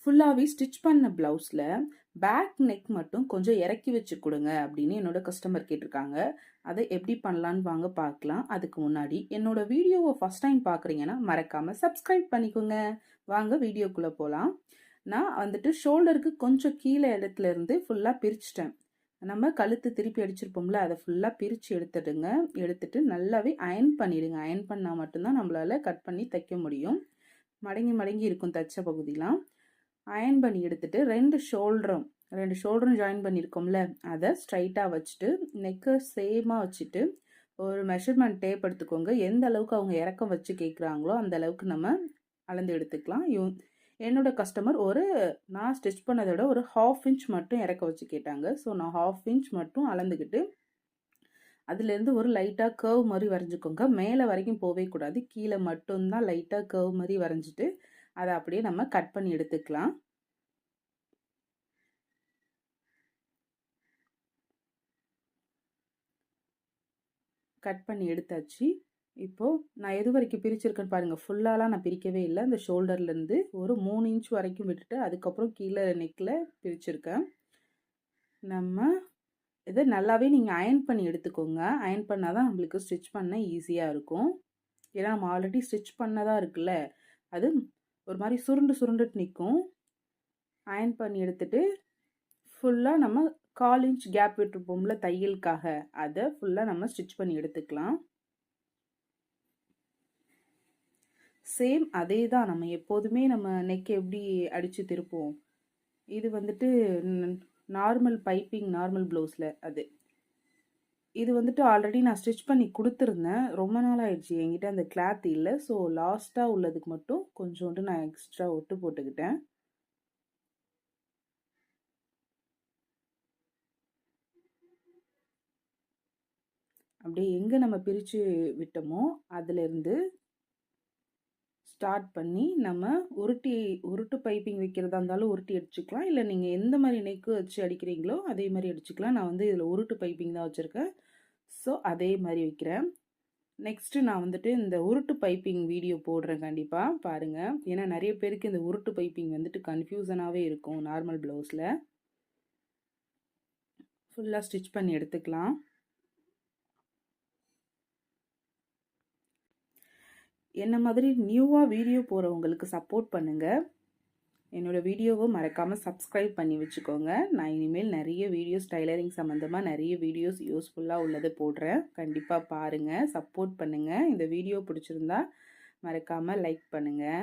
ஃபுல்லாகவே ஸ்டிச் பண்ண ப்ளவுஸில் பேக் நெக் மட்டும் கொஞ்சம் இறக்கி வச்சு கொடுங்க அப்படின்னு என்னோட கஸ்டமர் கேட்டிருக்காங்க. அதை எப்படி பண்ணலான்னு வாங்க பார்க்கலாம். அதுக்கு முன்னாடி என்னோட வீடியோவை ஃபஸ்ட் டைம் பார்க்குறீங்கன்னா மறக்காமல் சப்ஸ்கிரைப் பண்ணிக்கோங்க. வாங்க வீடியோக்குள்ளே போகலாம். நான் வந்துட்டு ஷோல்டருக்கு கொஞ்சம் கீழே இடத்துல இருந்து ஃபுல்லாக பிரிச்சிட்டேன். நம்ம கழுத்து திருப்பி அடிச்சிருப்போம்ல, அதை ஃபுல்லாக பிரித்து எடுத்துடுங்க. எடுத்துட்டு நல்லாவே அயன் பண்ணிடுங்க. அயன் பண்ணால் மட்டும்தான் நம்மளால் கட் பண்ணி தைக்க முடியும். மடங்கி மடங்கி இருக்கும் தைச்ச பகுதிலாம். அயன் பண்ணி எடுத்துட்டு ரெண்டு ஷோல்டரும் ஜாயின் பண்ணியிருக்கோம்ல, அதை ஸ்ட்ரைட்டாக வச்சுட்டு நெக்கை சேமாக வச்சுட்டு ஒரு மெஷர்மெண்ட் டேப் எடுத்துக்கோங்க. எந்த அளவுக்கு அவங்க இறக்கம் வச்சு கேட்குறாங்களோ அந்த அளவுக்கு நம்ம அளந்து எடுத்துக்கலாம். என்னோட கஸ்டமர் நான் ஸ்டிச் பண்ணதை விட ஒரு 1/2 இன்ச் மட்டும் இறக்க வச்சு கேட்டாங்க. ஸோ நான் 1/2 இன்ச் மட்டும் அளந்துக்கிட்டு அதுலேருந்து ஒரு லைட்டாக கர்வ் மாதிரி வரைஞ்சிக்கோங்க. மேலே வரைக்கும் போவே கூடாது, கீழே மட்டும்தான் லைட்டாக கர்வ் மாதிரி வரைஞ்சிட்டு அதை அப்படியே நம்ம கட் பண்ணி எடுத்துக்கலாம். கட் பண்ணி எடுத்தாச்சு. இப்போது நான் எது வரைக்கும் பிரிச்சிருக்கேன்னு பாருங்கள். ஃபுல்லாலாம் நான் பிரிக்கவே இல்லை. இந்த ஷோல்டர்லேருந்து ஒரு 3 இன்ச் வரைக்கும் விட்டுட்டு அதுக்கப்புறம் கீழே நெக்கில் பிரிச்சிருக்கேன். நம்ம இதை நல்லாவே நீங்கள் அயன் பண்ணி எடுத்துக்கோங்க. அயன் பண்ணால் தான் நம்மளுக்கு ஸ்டிச் பண்ண ஈஸியாக இருக்கும். ஏன்னா நம்ம ஆல்ரெடி ஸ்டிச் பண்ணதாக இருக்குல்ல, அது ஒரு மாதிரி சுருண்டுட்டு நிற்கும். அயன் பண்ணி எடுத்துட்டு ஃபுல்லாக நம்ம 1/4 இன்ச் கேப் விட்டுருப்போம்ல தையலுக்காக, அதை ஃபுல்லாக நம்ம ஸ்டிச் பண்ணி எடுத்துக்கலாம். சேம் அதே தான், நம்ம எப்போதுமே நம்ம நெக் எப்படி அடித்து திருப்போம். இது வந்துட்டு நார்மல் பைப்பிங், நார்மல் ப்ளவுஸில் அது. இது வந்துட்டு ஆல்ரெடி நான் ஸ்டிச் பண்ணி கொடுத்துருந்தேன். ரொம்ப நாள் ஆயிடுச்சு, என்கிட்ட அந்த கிளாத் இல்லை. ஸோ லாஸ்ட்டாக உள்ளதுக்கு மட்டும் கொஞ்சோண்டு நான் எக்ஸ்ட்ரா ஒட்டு போட்டுக்கிட்டேன். அப்படியே எங்கே நம்ம பிரித்து விட்டோமோ அதிலேருந்து ஸ்டார்ட் பண்ணி நம்ம உருட்டு பைப்பிங் வைக்கிறதா இருந்தாலும் உருட்டி அடிச்சுக்கலாம். இல்லை நீங்கள் எந்த மாதிரி நெக்கு வச்சு அடிக்கிறீங்களோ அதே மாதிரி அடிச்சுக்கலாம். நான் வந்து இதில் உருட்டு பைப்பிங் தான் வச்சுருக்கேன். ஸோ அதே மாதிரி வைக்கிறேன். நெக்ஸ்ட்டு நான் வந்துட்டு இந்த உருட்டு பைப்பிங் வீடியோ போடுறேன், கண்டிப்பாக பாருங்கள். ஏன்னா நிறைய பேருக்கு இந்த உருட்டு பைப்பிங் வந்துட்டு கன்ஃபியூசனாகவே இருக்கும். நார்மல் ப்ளவுஸில் ஃபுல்லாக ஸ்டிச் பண்ணி எடுத்துக்கலாம். என்ன மாதிரி நியூவாக வீடியோ போகிறவங்களுக்கு சப்போர்ட் பண்ணுங்கள். என்னோடய வீடியோவை மறக்காமல் சப்ஸ்கிரைப் பண்ணி வச்சுக்கோங்க. நான் இனிமேல் நிறைய வீடியோஸ் டைலரிங் சம்மந்தமாக நிறைய வீடியோஸ் யூஸ்ஃபுல்லாக உள்ளதை போடுறேன். கண்டிப்பாக பாருங்கள், சப்போர்ட் பண்ணுங்கள். இந்த வீடியோ பிடிச்சிருந்தா மறக்காமல் லைக் பண்ணுங்கள்.